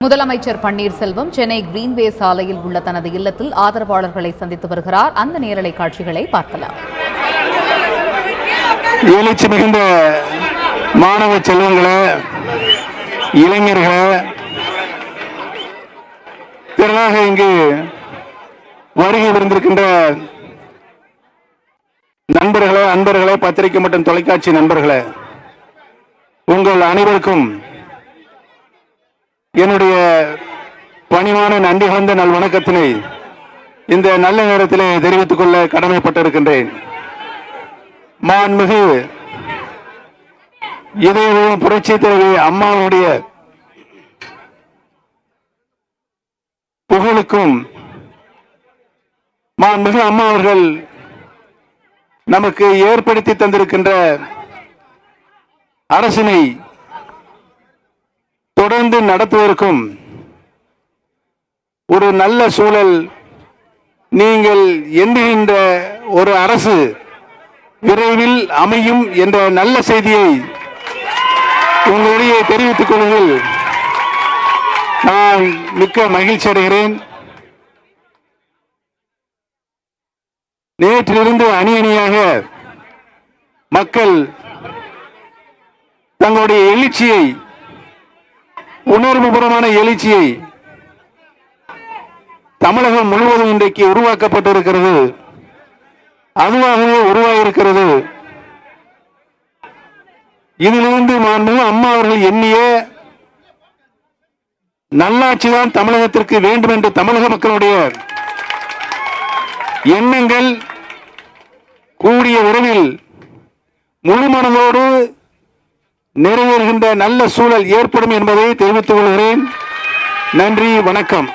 முதலமைச்சர் பன்னீர்செல்வம் சென்னை கிரீன்வே சாலையில் உள்ள தனது இல்லத்தில் ஆதரவாளர்களை சந்தித்து வருகிறார். அந்த நேரலை காட்சிகளை பார்க்கலாம். எழுச்சி மிகுந்த மாணவ செல்வங்களே, இளைஞர்களே, திரளாக இங்கு வருகை வந்திருக்கின்ற நண்பர்களே, அன்பர்களே, பத்திரிகை மற்றும் தொலைக்காட்சி நண்பர்களே, உங்கள் அனைவருக்கும் என்னுடைய பணிவான நன்றி கலந்த நல்வணக்கத்தினை இந்த நல்ல நேரத்திலே தெரிவித்துக் கொள்ள கடமைப்பட்டிருக்கின்றேன். மாண்புமிகு இதயம் புரட்சி தலைவி அம்மாவுடைய புகழுக்கும் மாண்புமிகு அம்மா அவர்கள் நமக்கு ஏற்படுத்தி தந்திருக்கின்ற அரசினை தொடர்ந்து நடத்துவதற்கும் ஒரு நல்ல சூழல், நீங்கள் எண்ணுகின்ற ஒரு அரசு விரைவில் அமையும் என்ற நல்ல செய்தியை உங்களிடையே தெரிவித்துக் கொள்வதில் நான் மிக்க மகிழ்ச்சி அடைகிறேன். நேற்றிலிருந்து அணி அணியாக மக்கள் தங்களுடைய எழுச்சியை, உணர்வுபூர்வமான எழுச்சியை தமிழகம் முழுவதும் இன்றைக்கு உருவாக்கப்பட்டிருக்கிறது, அதுவாகவே உருவாகியிருக்கிறது. இதிலிருந்து மாண்புமிகு அம்மா அவர்கள் எண்ணிய நல்லாட்சிதான் தமிழகத்திற்கு வேண்டும் என்று தமிழக மக்களுடைய எண்ணங்கள் கூடிய விரைவில் முழுமனதோடு நிறைவேறுகின்ற நல்ல சூழல் ஏற்படும் என்பதை தெரிவித்துக் கொள்கிறேன். நன்றி, வணக்கம்.